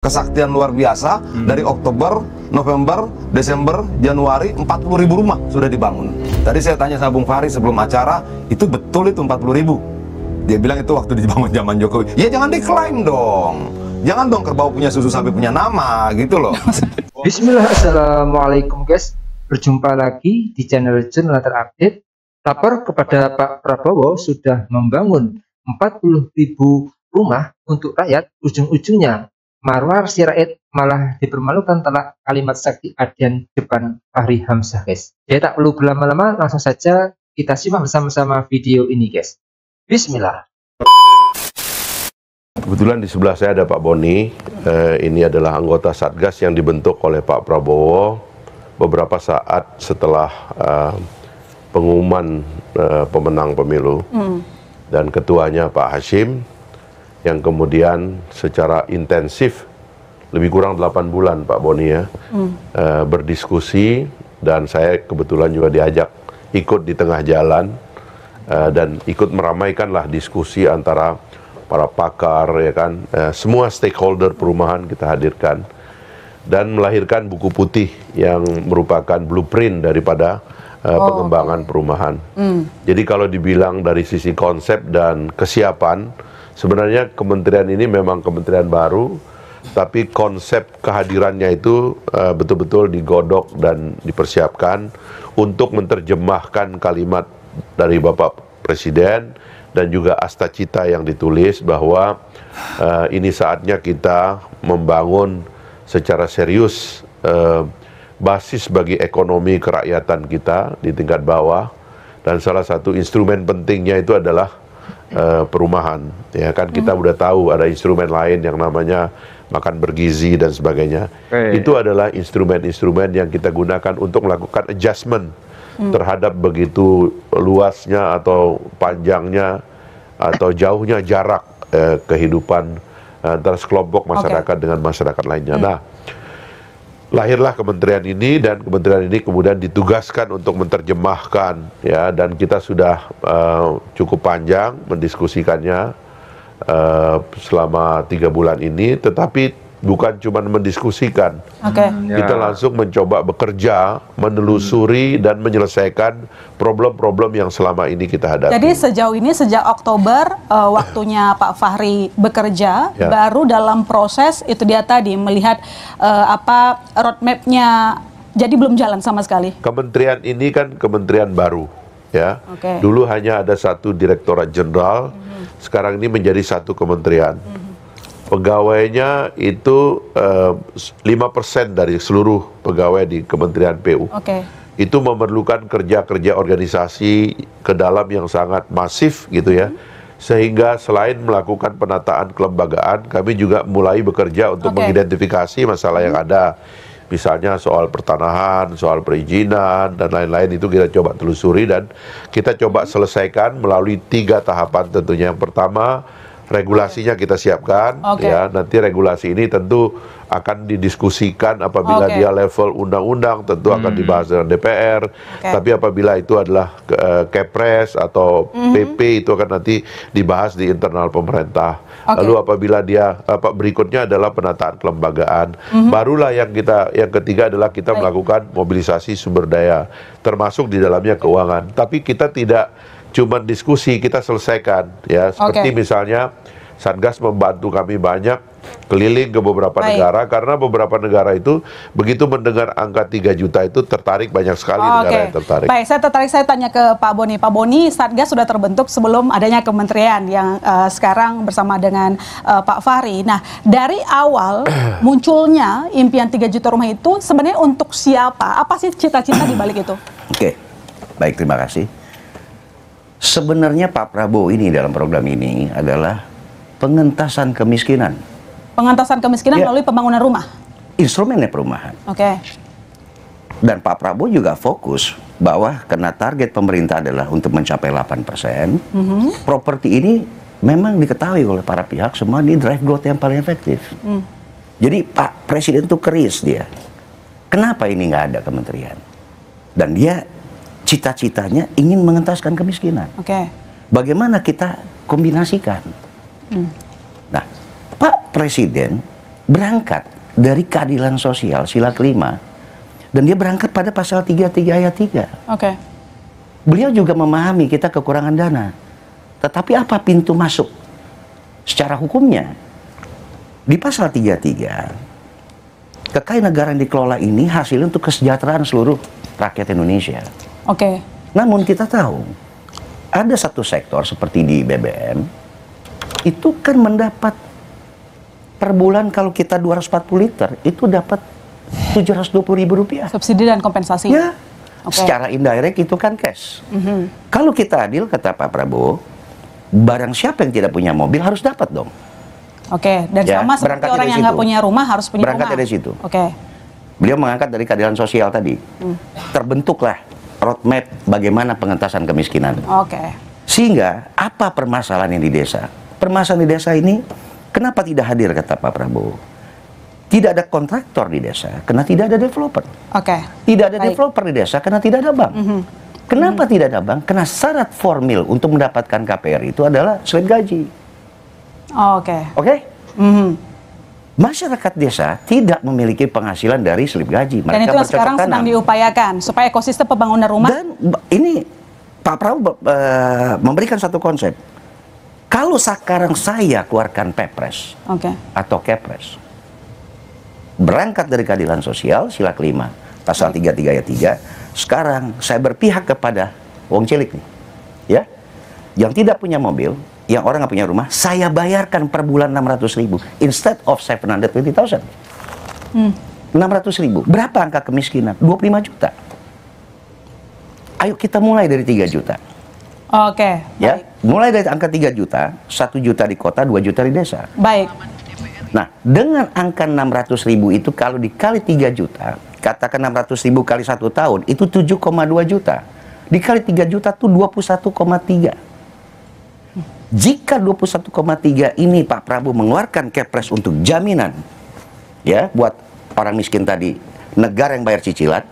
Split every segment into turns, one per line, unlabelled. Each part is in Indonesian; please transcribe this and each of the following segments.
Kesaktian luar biasa dari Oktober, November, Desember, Januari 40.000 rumah sudah dibangun. Tadi saya tanya sama Bung Fahri sebelum acara, itu betul itu 40.000? Dia bilang itu waktu dibangun zaman Jokowi. Ya jangan diklaim dong. Jangan dong kerbau punya susu sampai punya nama gitu loh.
Bismillah, assalamualaikum guys. Berjumpa lagi di channel Jurnal Terupdate. Lapor kepada Pak Prabowo sudah membangun 40.000 rumah untuk rakyat, ujung-ujungnya Marwar Sirait malah dipermalukan telak kalimat sakti Adian depan Fahri Hamzah guys. Jadi tak perlu berlama-lama, langsung saja kita simak bersama-sama video ini guys. Bismillah.
Kebetulan di sebelah saya ada Pak Boni. Ini adalah anggota Satgas yang dibentuk oleh Pak Prabowo beberapa saat setelah pengumuman pemenang pemilu. Dan ketuanya Pak Hashim, yang kemudian secara intensif lebih kurang 8 bulan Pak Boni ya, berdiskusi, dan saya kebetulan juga diajak ikut di tengah jalan dan ikut meramaikanlah diskusi antara para pakar ya kan, semua stakeholder perumahan kita hadirkan dan melahirkan buku putih yang merupakan blueprint daripada pengembangan perumahan. Jadi kalau dibilang dari sisi konsep dan kesiapan, sebenarnya kementerian ini memang kementerian baru, tapi konsep kehadirannya itu betul-betul digodok dan dipersiapkan untuk menerjemahkan kalimat dari Bapak Presiden dan juga asta cita yang ditulis bahwa ini saatnya kita membangun secara serius basis bagi ekonomi kerakyatan kita di tingkat bawah, dan salah satu instrumen pentingnya itu adalah perumahan, ya kan. Kita udah tahu ada instrumen lain yang namanya makan bergizi dan sebagainya. Itu adalah instrumen-instrumen yang kita gunakan untuk melakukan adjustment terhadap begitu luasnya atau panjangnya atau jauhnya jarak kehidupan antara sekelompok masyarakat dengan masyarakat lainnya. Nah, lahirlah kementerian ini, dan kementerian ini kemudian ditugaskan untuk menerjemahkan ya, dan kita sudah cukup panjang mendiskusikannya selama 3 bulan ini, tetapi bukan cuma mendiskusikan, kita langsung mencoba bekerja, menelusuri dan menyelesaikan problem-problem yang selama ini kita hadapi.
Jadi sejauh ini sejak Oktober waktunya Pak Fahri bekerja, baru dalam proses itu dia tadi melihat apa roadmap-nya, jadi belum jalan sama sekali. Kementerian
ini kan kementerian baru ya. Dulu hanya ada satu direktorat jenderal, sekarang ini menjadi satu kementerian. Pegawainya itu 5% dari seluruh pegawai di Kementerian PU. Itu memerlukan kerja-kerja organisasi ke dalam yang sangat masif gitu ya. Sehingga selain melakukan penataan kelembagaan, kami juga mulai bekerja untuk mengidentifikasi masalah yang ada. Misalnya soal pertanahan, soal perizinan, dan lain-lain, itu kita coba telusuri dan kita coba selesaikan melalui 3 tahapan tentunya. Yang pertama, regulasinya kita siapkan, ya. Nanti regulasi ini tentu akan didiskusikan apabila dia level undang-undang, tentu akan dibahas dengan DPR. Tapi apabila itu adalah Kepres atau PP, itu akan nanti dibahas di internal pemerintah. Lalu apabila dia berikutnya adalah penataan kelembagaan, barulah yang ketiga adalah kita melakukan mobilisasi sumber daya, termasuk di dalamnya keuangan. Tapi kita tidak cuma diskusi, kita selesaikan ya. Seperti misalnya Satgas membantu kami banyak keliling ke beberapa negara, karena beberapa negara itu begitu mendengar angka 3 juta itu tertarik, banyak sekali negara yang tertarik.
Baik, saya tanya ke Pak Boni. Pak Boni, Satgas sudah terbentuk sebelum adanya kementerian yang sekarang bersama dengan Pak Fahri. Nah, dari awal munculnya impian 3 juta rumah itu sebenarnya untuk siapa? Apa sih cita-cita di balik itu?
Baik, terima kasih. Sebenarnya Pak Prabowo ini dalam program ini adalah pengentasan kemiskinan.
Pengentasan kemiskinan melalui pembangunan rumah?
Instrumennya perumahan. Dan Pak Prabowo juga fokus bahwa karena target pemerintah adalah untuk mencapai 8%, properti ini memang diketahui oleh para pihak semua ini drive growth yang paling efektif. Jadi Pak Presiden itu keris dia. Kenapa ini nggak ada kementerian? Dan dia cita-citanya ingin mengentaskan kemiskinan. Bagaimana kita kombinasikan? Nah, Pak Presiden berangkat dari keadilan sosial sila kelima, dan dia berangkat pada pasal 33 ayat 3.
Oke.
Beliau juga memahami kita kekurangan dana. Tetapi apa pintu masuk secara hukumnya? Di pasal 33, kekayaan negara yang dikelola ini hasilnya untuk kesejahteraan seluruh rakyat Indonesia.
Oke.
Namun kita tahu, ada satu sektor seperti di BBM, itu kan mendapat per bulan kalau kita 240 liter, itu dapat Rp720.000.
Subsidi dan kompensasi.
Ya,
Oke.
secara indirect itu kan cash. Kalau kita adil, kata Pak Prabowo, barang siapa yang tidak punya mobil harus dapat dong.
Oke, dan
Ya,
sama seperti
berangkat
orang
dari
yang nggak
situ.
punya rumah harus punya
Berangkat
rumah.
dari situ.
Oke.
Beliau mengangkat dari keadilan sosial tadi. Terbentuklah roadmap bagaimana pengentasan kemiskinan.
Oke.
Sehingga apa permasalahan yang di desa? Permasalahan di desa ini kenapa tidak hadir, kata Pak Prabowo? Tidak ada kontraktor di desa karena tidak ada developer.
Oke.
Tidak ada
Baik.
developer di desa karena tidak ada bank. Kenapa tidak ada bank? Karena syarat formil untuk mendapatkan KPR itu adalah slip gaji.
Oke.
Oke? Masyarakat desa tidak memiliki penghasilan dari slip gaji.
Dan itu yang sekarang sedang diupayakan supaya ekosistem pembangunan rumah.
Dan ini Pak Prabowo memberikan satu konsep. Kalau sekarang saya keluarkan Pepres
Oke.
atau Kepres, berangkat dari keadilan sosial sila kelima pasal 33 ayat 3, sekarang saya berpihak kepada wong cilik nih, ya, yang tidak punya mobil, yang orang nggak punya rumah, saya bayarkan per bulan 600.000 instead of 720.000. 600.000. Berapa angka kemiskinan? 25 juta. Ayo kita mulai dari 3 juta.
Oke.
Ya,
Baik.
mulai dari angka 3 juta, 1 juta di kota, 2 juta di desa.
Baik.
Nah, dengan angka 600.000 itu kalau dikali 3 juta, katakan 600.000 kali 1 tahun, itu 7,2 juta. Dikali 3 juta itu 21,3. Jika 21,3 ini Pak Prabowo mengeluarkan Kepres untuk jaminan, ya, buat orang miskin tadi, negara yang bayar cicilan,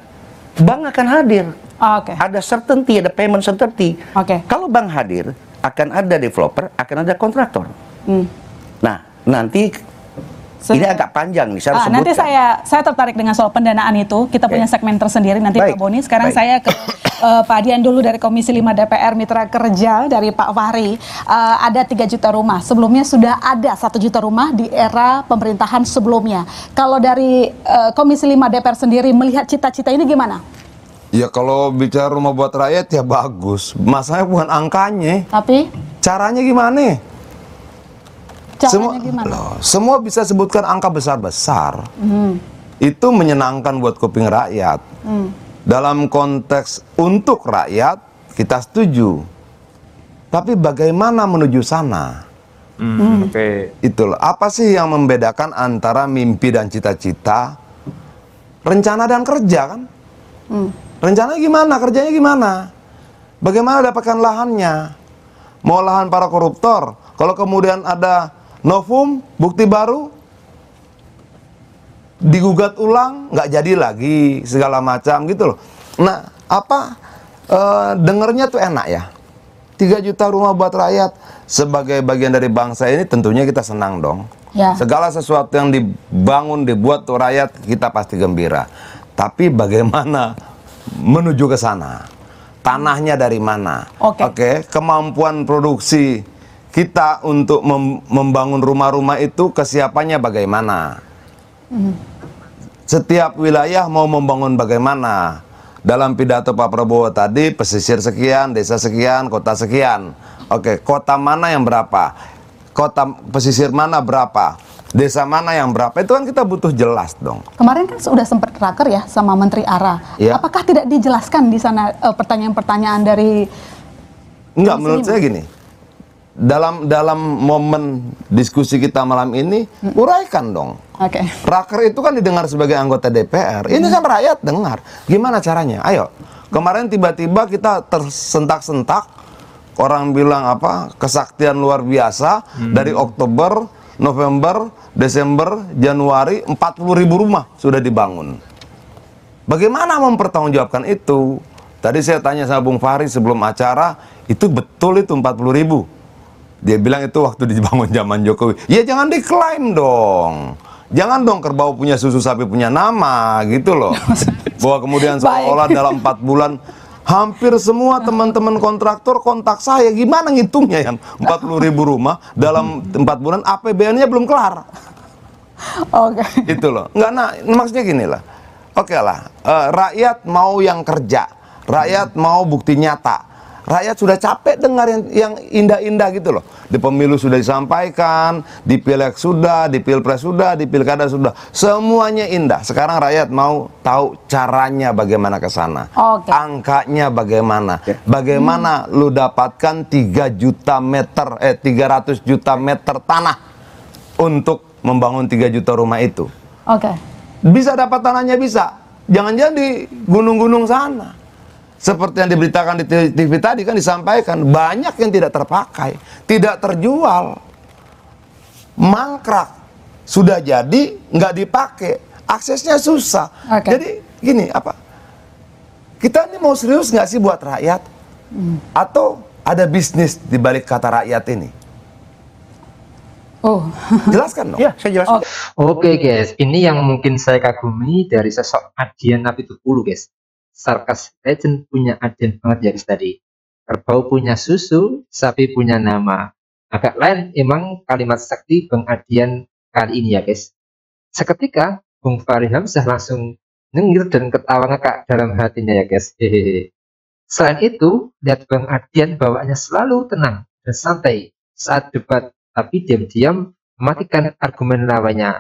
bank akan hadir.
Oke.
Ada certainty, ada payment certainty.
Oke.
Kalau bank hadir, akan ada developer, akan ada kontraktor. Nah, nanti ini agak panjang nih, saya harus
Nanti
sebutkan.
saya tertarik dengan soal pendanaan itu. Kita punya segmen tersendiri nanti
Baik.
Pak Boni. Sekarang
Baik.
saya ke Pak Dian dulu dari Komisi 5 DPR Mitra Kerja dari Pak Fahri. Ada 3 juta rumah. Sebelumnya sudah ada 1 juta rumah di era pemerintahan sebelumnya. Kalau dari Komisi 5 DPR sendiri melihat cita-cita ini gimana?
Ya kalau bicara rumah buat rakyat ya bagus. Masalahnya bukan angkanya,
Tapi
caranya gimana?
caranya gimana?
Loh, semua bisa sebutkan angka besar-besar. Itu menyenangkan buat kuping rakyat. Dalam konteks untuk rakyat, kita setuju. Tapi bagaimana menuju sana?
Oke.
Itulah. Apa sih yang membedakan antara mimpi dan cita-cita, rencana dan kerja kan? Rencananya gimana? Kerjanya gimana? Bagaimana dapatkan lahannya? Mau lahan para koruptor? Kalau kemudian ada novum, bukti baru, digugat ulang, nggak jadi lagi, segala macam gitu loh. Nah, dengernya tuh enak ya. 3 juta rumah buat rakyat. Sebagai bagian dari bangsa ini tentunya kita senang dong.
Ya.
Segala sesuatu yang dibangun, dibuat untuk rakyat, kita pasti gembira. Tapi bagaimana menuju ke sana? Tanahnya dari mana?
Oke.
Kemampuan produksi kita untuk membangun rumah-rumah itu kesiapannya bagaimana? Setiap wilayah mau membangun bagaimana? Dalam pidato Pak Prabowo tadi, pesisir sekian, desa sekian, kota sekian. Oke, kota mana yang berapa? Kota pesisir mana berapa? Desa mana yang berapa? Itu kan kita butuh jelas dong.
Kemarin kan sudah sempat raker ya sama Menteri ARA.
Ya.
Apakah tidak dijelaskan di sana pertanyaan-pertanyaan dari
Enggak,
Komisi
menurut
5?
saya gini. Dalam momen diskusi kita malam ini, uraikan dong.
Oke.
Raker itu kan didengar sebagai anggota DPR. Ini kan rakyat dengar. Gimana caranya? Ayo. Kemarin tiba-tiba kita tersentak-sentak. Orang bilang apa? Kesaktian luar biasa. Dari Oktober, November, Desember, Januari, 40.000 rumah sudah dibangun. Bagaimana mempertanggungjawabkan itu? Tadi saya tanya sama Bung Fahri sebelum acara, itu betul itu 40.000. Dia bilang itu waktu dibangun zaman Jokowi. Ya jangan diklaim dong. Jangan dong kerbau punya susu, sapi punya nama, gitu loh. Bahwa kemudian seolah-olah dalam 4 bulan hampir semua teman-teman kontraktor kontak saya, gimana ngitungnya yang 40.000 rumah dalam 4 bulan APBN-nya belum kelar.
Oke.
Itu loh. Enggak, nah maksudnya gini lah. Oke lah, rakyat mau yang kerja, rakyat mau bukti nyata. Rakyat sudah capek dengar yang indah-indah gitu loh. Di pemilu sudah disampaikan, di pileg sudah, di pilpres sudah, di pilkada sudah. Semuanya indah. Sekarang rakyat mau tahu caranya bagaimana ke sana.
Oke.
Angkanya bagaimana. Bagaimana lu dapatkan 300 juta meter tanah untuk membangun 3 juta rumah itu.
Oke.
Bisa dapat tanahnya, bisa. Jangan-jangan di gunung-gunung sana. Seperti yang diberitakan di TV tadi kan disampaikan, banyak yang tidak terpakai, tidak terjual, mangkrak, sudah jadi nggak dipakai, aksesnya susah.
Oke.
Jadi gini, apa? Kita ini mau serius nggak sih buat rakyat? Atau ada bisnis di balik kata rakyat ini?
Oh.
Jelaskan dong.
Ya, saya jelaskan.
Oke guys, ini yang mungkin saya kagumi dari sosok Adian Apitupulu guys. Sarkas legend punya Adian banget ya guys tadi. Kerbau punya susu, sapi punya nama. Agak lain emang kalimat sakti Bang Adian kali ini ya guys. Seketika Bung Fahri Hamzah langsung nyengir dan ketawa ngakak dalam hatinya ya guys. Hehehe. Selain itu, lihat Bang Adian bawaannya selalu tenang dan santai saat debat, tapi diam-diam mematikan argumen lawannya.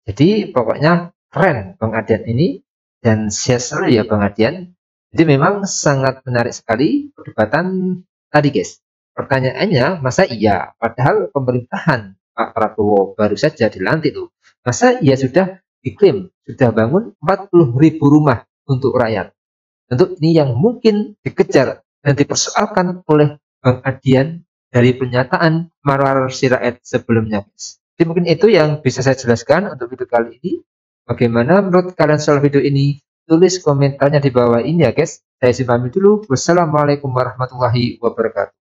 Jadi pokoknya keren Bang Adian ini, dan seru ya Bang Adian. Jadi memang sangat menarik sekali perdebatan tadi guys. Pertanyaannya, masa iya? Padahal pemerintahan Pak Prabowo baru saja dilantik tuh. Masa iya sudah diklaim, sudah bangun 40.000 rumah untuk rakyat. Tentu ini yang mungkin dikejar dan dipersoalkan oleh Bang Adian dari pernyataan Marwar Sirait sebelumnya guys. Jadi mungkin itu yang bisa saya jelaskan untuk video kali ini. Bagaimana menurut kalian soal video ini? Tulis komentarnya di bawah ini ya guys. Saya pamit dulu. Wassalamualaikum warahmatullahi wabarakatuh.